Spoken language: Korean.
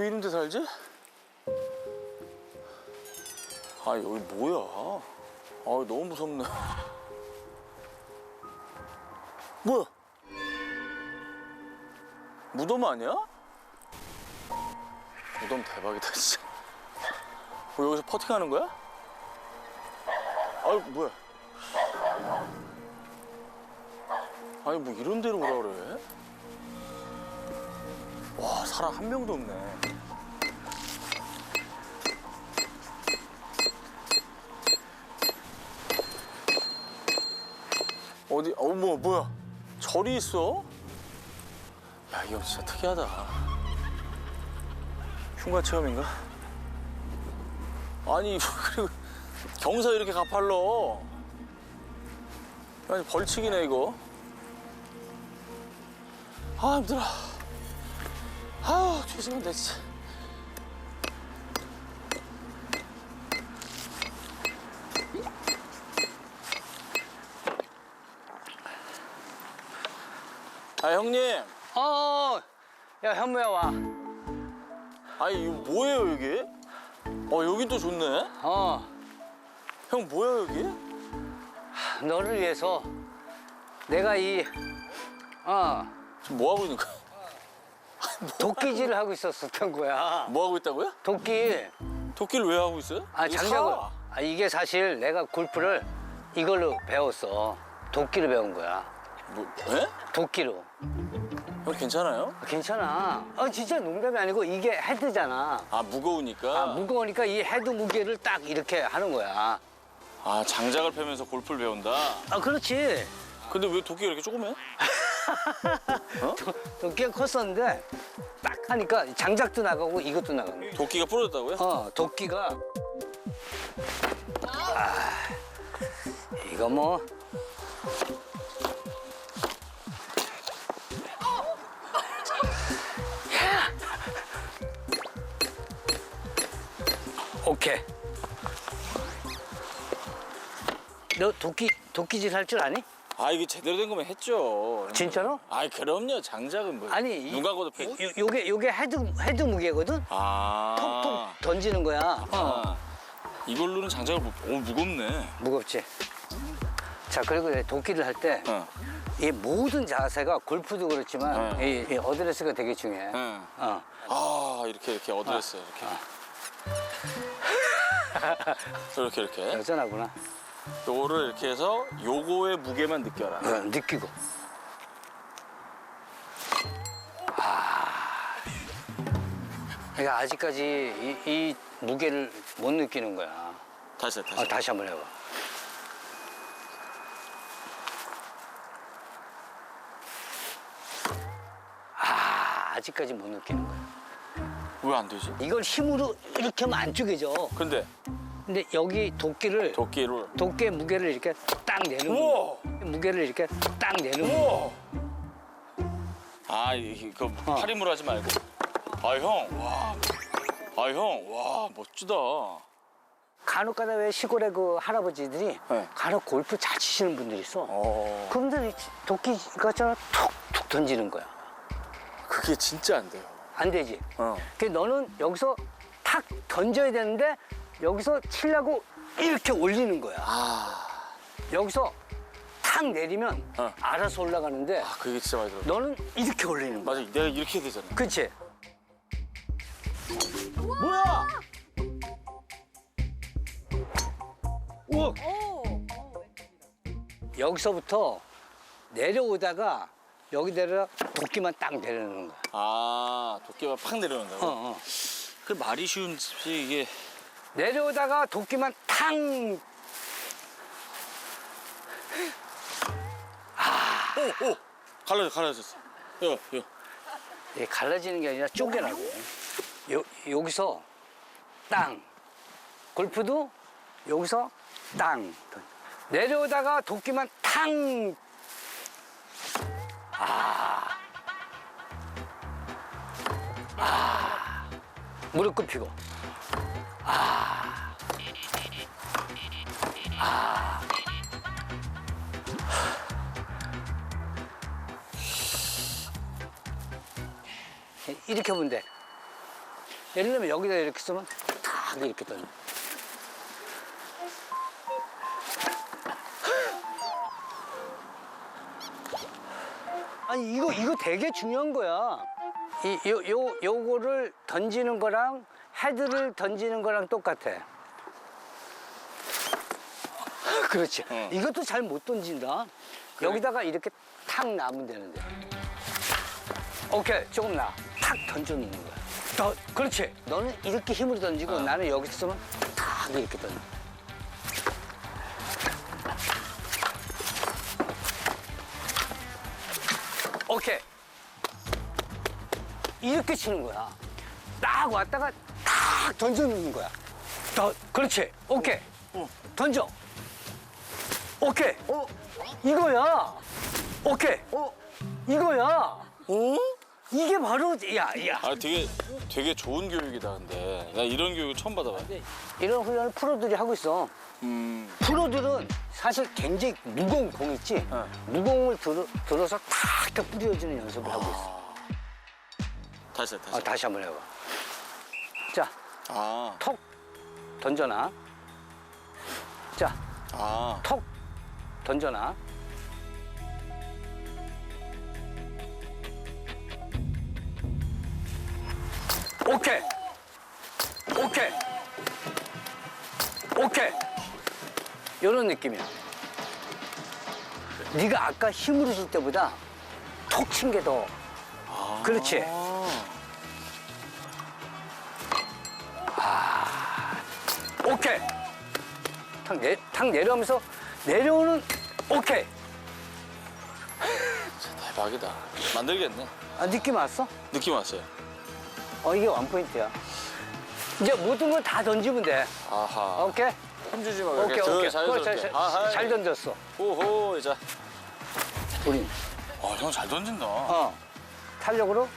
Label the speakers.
Speaker 1: 왜 이런 데 살지? 아, 여기 뭐야? 아, 너무 무섭네. 뭐야? 무덤 아니야? 무덤 대박이다, 진짜. 뭐 여기서 퍼팅하는 거야? 아유, 뭐야? 아니, 뭐 이런 데로 오라 그래? 와, 사람 한 명도 없네. 어디? 뭐야? 절이 있어? 야, 이거 진짜 특이하다. 흉가 체험인가? 아니, 그리고 경사 이렇게 가팔러. 아니, 벌칙이네, 이거. 아, 힘들어. 아우, 죄송한데, 진짜. 아, 형님.
Speaker 2: 야, 현무야, 와.
Speaker 1: 아니, 이거 뭐예요, 여기? 여긴 또 좋네. 형, 뭐야, 여기?
Speaker 2: 너를 위해서 내가
Speaker 1: 지금 뭐 하고 있는 거야?
Speaker 2: 도끼질을 하고 있었던 거야.
Speaker 1: 뭐 하고 있다고요?
Speaker 2: 도끼.
Speaker 1: 도끼를 왜 하고 있어요? 이거
Speaker 2: 장작을.
Speaker 1: 사.
Speaker 2: 이게 사실 내가 골프를 이걸로 배웠어. 도끼를 배운 거야.
Speaker 1: 뭐, 에?
Speaker 2: 도끼로.
Speaker 1: 형, 괜찮아요?
Speaker 2: 괜찮아. 진짜 농담이 아니고 이게 헤드잖아.
Speaker 1: 아, 무거우니까?
Speaker 2: 무거우니까 이 헤드 무게를 딱 이렇게 하는 거야.
Speaker 1: 아, 장작을 패면서 골프를 배운다?
Speaker 2: 그렇지.
Speaker 1: 근데 왜 도끼가 이렇게 조그매?
Speaker 2: 도끼가 컸었는데 딱 하니까 장작도 나가고 이것도 나가는 거야.
Speaker 1: 도끼가 부러졌다고요?
Speaker 2: 도끼가. 이거 뭐. 오케이. 너 도끼질 할 줄 아니?
Speaker 1: 아, 이게 제대로 된 거면 했죠.
Speaker 2: 진짜로?
Speaker 1: 아이, 그럼요. 장작은 뭐.
Speaker 2: 아니,
Speaker 1: 눈 감고도 패.
Speaker 2: 요게 헤드 무게거든?
Speaker 1: 아.
Speaker 2: 톡톡 던지는 거야.
Speaker 1: 이걸로는 장작을 무겁네.
Speaker 2: 무겁지? 자, 그리고 도끼를 할 때 이 모든 자세가 골프도 그렇지만 이 어드레스가 되게 중요해.
Speaker 1: 아, 이렇게 어드레스 이렇게. 이렇게.
Speaker 2: 여전하구나.
Speaker 1: 요거를 이렇게 해서 요거의 무게만 느껴라.
Speaker 2: 느끼고. 그러니까 아직까지 이 무게를 못 느끼는 거야.
Speaker 1: 다시.
Speaker 2: 다시 한번 해봐. 아직까지 못 느끼는 거야.
Speaker 1: 왜 안 되지?
Speaker 2: 이걸 힘으로 이렇게 하면 안 쪼개져.
Speaker 1: 근데
Speaker 2: 여기 도끼의 무게를 이렇게 딱 내는 거야. 무게를 이렇게 딱 내는 거야.
Speaker 1: 아, 이거 팔힘으로 하지 말고. 아, 형, 와, 멋지다.
Speaker 2: 간혹가다 왜 시골에 그 할아버지들이
Speaker 1: 네.
Speaker 2: 간혹 골프 잘 치시는 분들이 있어. 그분들이 도끼 같잖아 툭툭 던지는 거야.
Speaker 1: 그게 진짜 안 돼요.
Speaker 2: 안 되지. 그 너는 여기서 탁 던져야 되는데 여기서 치려고 이렇게 올리는 거야. 여기서 탁 내리면 알아서 올라가는데
Speaker 1: 그게 진짜 많이 들어.
Speaker 2: 너는 이렇게 올리는 거야.
Speaker 1: 맞아, 내가 이렇게 해야 되잖아.
Speaker 2: 그렇지?
Speaker 1: 뭐야? 우와.
Speaker 2: 여기서부터 내려오다가 여기 내려 도끼만 딱 내려놓는 거야.
Speaker 1: 아, 도끼가 팍 내려온다고? 그 말이 쉬운지 이게.
Speaker 2: 내려오다가 도끼만 탕.
Speaker 1: 오! 갈라졌어. 요.
Speaker 2: 이게 갈라지는 게 아니라 쪼개라고. 여기서 땅. 골프도 여기서 땅. 내려오다가 도끼만 탕. 무릎 굽히고. 이렇게 하면 돼. 예를 들면 여기다 이렇게 쓰면 탁 이렇게 던져. 아니 이거 되게 중요한 거야. 요거를 던지는 거랑 헤드를 던지는 거랑 똑같아. 그렇지. 이것도 잘 못 던진다. 여기다가 이렇게 탁 놔면 되는데. 오케이, 조금 놔. 탁 던져놓는 거야. 그렇지. 너는 이렇게 힘으로 던지고 나는 여기서 쓰면 탁 이렇게 던져. 오케이. 이렇게 치는 거야. 딱 왔다가 탁 던져놓는 거야. 그렇지. 오케이. 던져. 오케이. 이거야. 오케이. 이거야. 이게 바로 야.
Speaker 1: 아 되게 좋은 교육이다 근데. 나 이런 교육 처음 받아봐.
Speaker 2: 이런 훈련을 프로들이 하고 있어. 프로들은 사실 굉장히 무거운 공 있지. 무거운 걸 들어서 탁 이렇게 뿌려주는 연습을 하고 있어.
Speaker 1: 다시.
Speaker 2: 다시 한번 해봐. 자,
Speaker 1: 아.
Speaker 2: 톡 던져놔. 자,
Speaker 1: 아.
Speaker 2: 톡 던져놔. 오케이. 이런 느낌이야. 네가 아까 힘으로 칠 때보다 톡 친 게 더. 그렇지. 오케이. 탁 내려오면서 내려오는 오케이.
Speaker 1: 대박이다. 만들겠네.
Speaker 2: 느낌 왔어?
Speaker 1: 느낌 왔어요.
Speaker 2: 이게 원포인트야. 이제 모든 걸 다 던지면 돼.
Speaker 1: 아하.
Speaker 2: 오케이?
Speaker 1: 힘주지 마.
Speaker 2: 오케이.
Speaker 1: 자연스럽게.
Speaker 2: 잘 던졌어.
Speaker 1: 오호, 자.
Speaker 2: 우리.
Speaker 1: 형 잘 던진다.
Speaker 2: 탄력으로